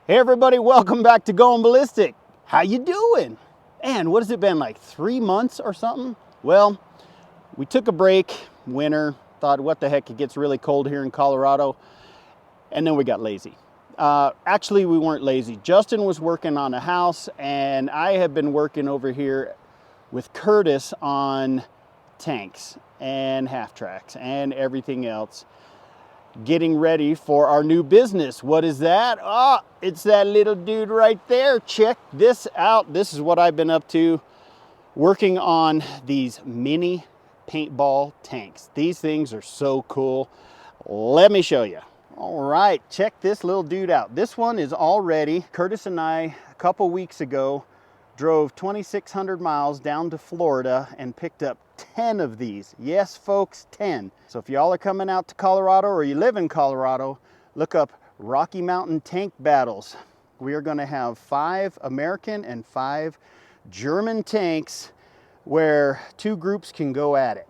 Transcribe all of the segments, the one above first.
Hey everybody, welcome back to Going Ballistic. How you doing? And what has it been, like 3 months or something? Well, we took a break, winter, thought what the heck, it gets really cold here in Colorado, and then we got lazy. Actually, we weren't lazy. Justin was working on a house, and I have been working over here with Curtis on tanks and half tracks and everything else, getting ready for our new business. What is that? Ah, it's that little dude right there. Check this out. This is what I've been up to, working on these mini paintball tanks. These things are so cool. Let me show you. All right, check this little dude out. This one is all ready. Curtis and I, a couple weeks ago, drove 2,600 miles down to Florida and picked up 10 of these. Yes, folks, 10. So if y'all are coming out to Colorado or you live in Colorado, look up Rocky Mountain Tank Battles. We are going to have 5 American and 5 German tanks where 2 groups can go at it.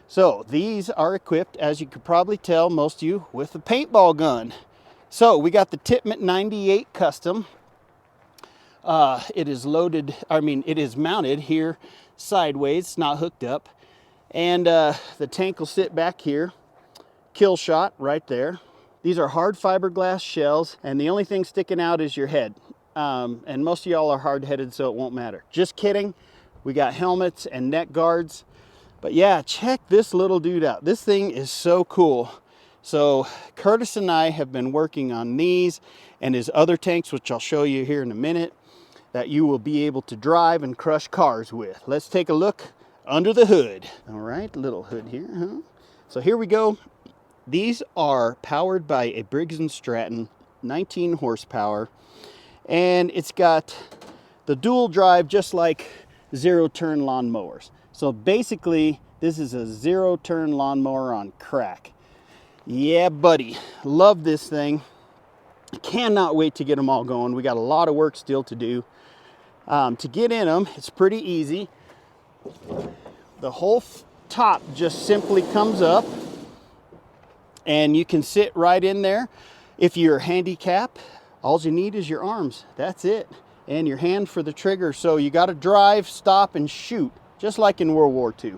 So these are equipped, as you could probably tell, most of you, with a paintball gun. So we got the Titman 98 Custom. It is loaded, it is mounted here sideways, it's not hooked up. And the tank will sit back here, kill shot right there. These are hard fiberglass shells, and the only thing sticking out is your head. And most of y'all are hard-headed, so it won't matter. Just kidding. We got helmets and neck guards. But yeah, check this little dude out. This thing is so cool. So Curtis and I have been working on these and his other tanks, which I'll show you here in a minute, that you will be able to drive and crush cars with. Let's take a look under the hood. All right, little hood here, huh? So here we go. These are powered by a Briggs & Stratton, 19 horsepower, and it's got the dual drive just like zero-turn lawnmowers. So basically, this is a zero-turn lawnmower on crack. Yeah, buddy, love this thing. Cannot wait to get them all going. We got a lot of work still to do. To get in them, it's pretty easy. The whole top just simply comes up and you can sit right in there. If you're handicapped, all you need is your arms. That's it. And your hand for the trigger. So you got to drive, stop, and shoot, just like in World War II.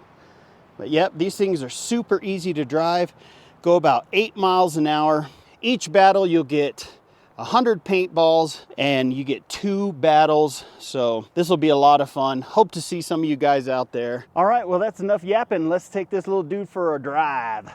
But yep, these things are super easy to drive. Go about 8 miles an hour. Each battle you'll get 100 paintballs and you get 2 battles. So this will be a lot of fun. Hope to see some of you guys out there. All right, well, that's enough yapping. Let's take this little dude for a drive.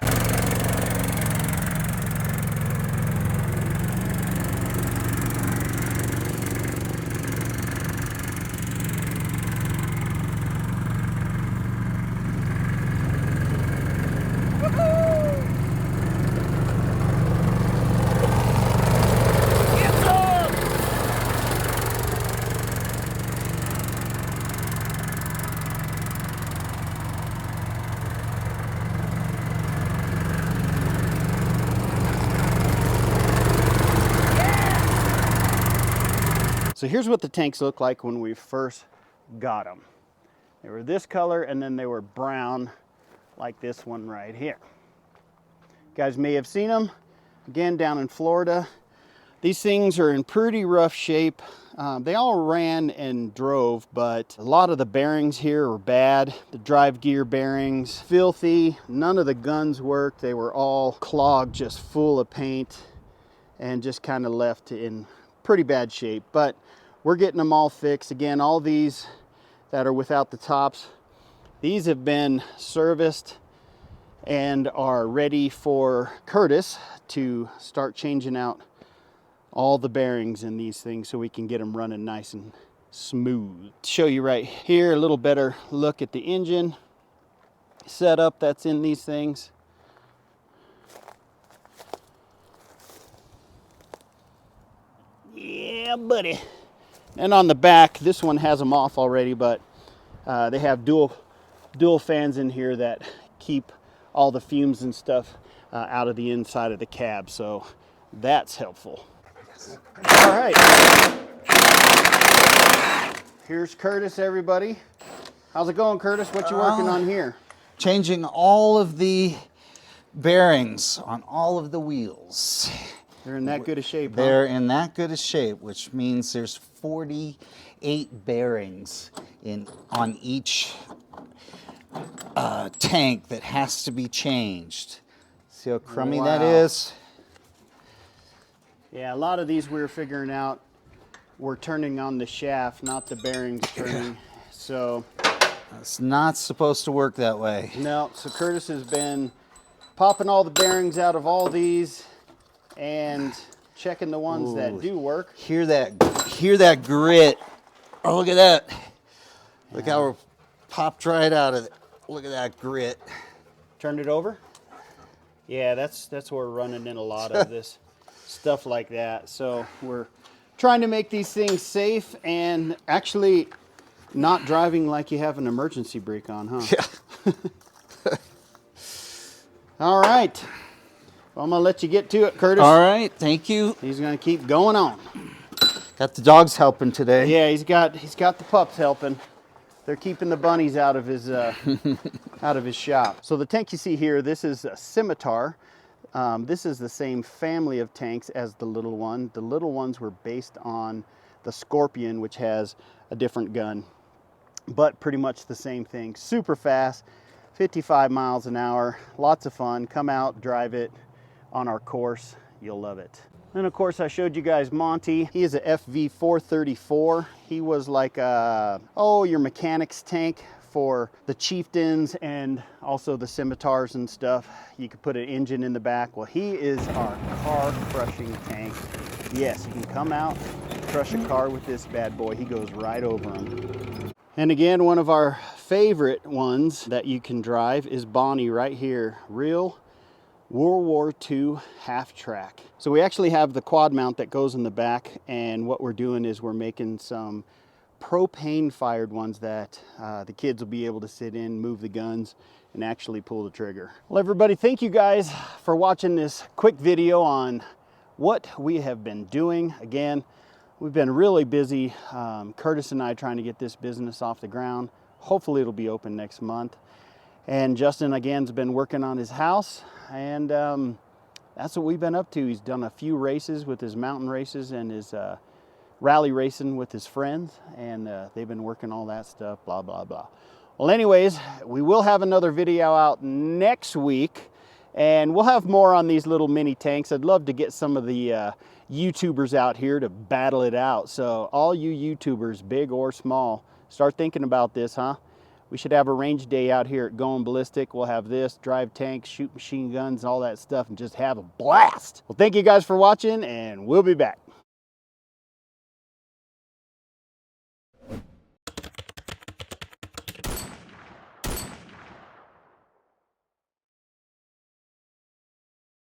So here's what the tanks look like when we first got them. They were this color, and then they were brown like this one right here. You guys may have seen them, again, down in Florida. These things are in pretty rough shape. They all ran and drove, but a lot of the bearings here are bad. The drive gear bearings, filthy. None of the guns worked. They were all clogged, just full of paint, and just kind of left in pretty bad shape. But we're getting them all fixed. Again, all these that are without the tops, these have been serviced and are ready for Curtis to start changing out all the bearings in these things so we can get them running nice and smooth. Show you right here a little better look at the engine setup that's in these things. Yeah, buddy. And on the back, this one has them off already, but they have dual fans in here that keep all the fumes and stuff out of the inside of the cab, so that's helpful. All right. Here's Curtis, everybody. How's it going, Curtis? What you working on here? Changing all of the bearings on all of the wheels. They're in that good a shape, huh? They're in that good a shape, which means there's 48 bearings on each tank that has to be changed. See how crummy that is? Yeah, a lot of these we were figuring out were turning on the shaft, not the bearings turning. So it's not supposed to work that way. No, so Curtis has been popping all the bearings out of all these and checking the ones that do work. Hear that grit. Oh, look at that. Look how we're popped right out of it. Look at that grit. Turned it over? Yeah, that's where we're running in a lot of this stuff like that. So we're trying to make these things safe and actually not driving like you have an emergency brake on, huh? Yeah. All right. Well, I'm going to let you get to it, Curtis. All right, thank you. He's going to keep going on. Got the dogs helping today. Yeah, he's got the pups helping. They're keeping the bunnies out of his shop. So the tank you see here, this is a Scimitar. This is the same family of tanks as the little one. The little ones were based on the Scorpion, which has a different gun, but pretty much the same thing. Super fast, 55 miles an hour, lots of fun. Come out, drive it on our course. You'll love it. And of course I showed you guys Monty. He is a FV434. He was like your mechanics tank for the Chieftains and also the Scimitars and stuff. You could put an engine in the back. Well, he is our car crushing tank. Yes, you can come out, crush a car with this bad boy. He goes right over them. And again, one of our favorite ones that you can drive is Bonnie right here. Real World War II half track. So we actually have the quad mount that goes in the back, and what we're doing is we're making some propane fired ones that the kids will be able to sit in, move the guns, and actually pull the trigger. Well, everybody, thank you guys for watching this quick video on what we have been doing. Again, we've been really busy, Curtis and I, trying to get this business off the ground. Hopefully it'll be open next month. And Justin, again, has been working on his house, and that's what we've been up to. He's done a few races with his mountain races and his rally racing with his friends, and they've been working all that stuff, blah, blah, blah. Well, anyways, we will have another video out next week, and we'll have more on these little mini tanks. I'd love to get some of the YouTubers out here to battle it out. So all you YouTubers, big or small, start thinking about this, huh? We should have a range day out here at Going Ballistic. We'll have this, drive tanks, shoot machine guns, all that stuff, and just have a blast. Well, thank you guys for watching, and we'll be back.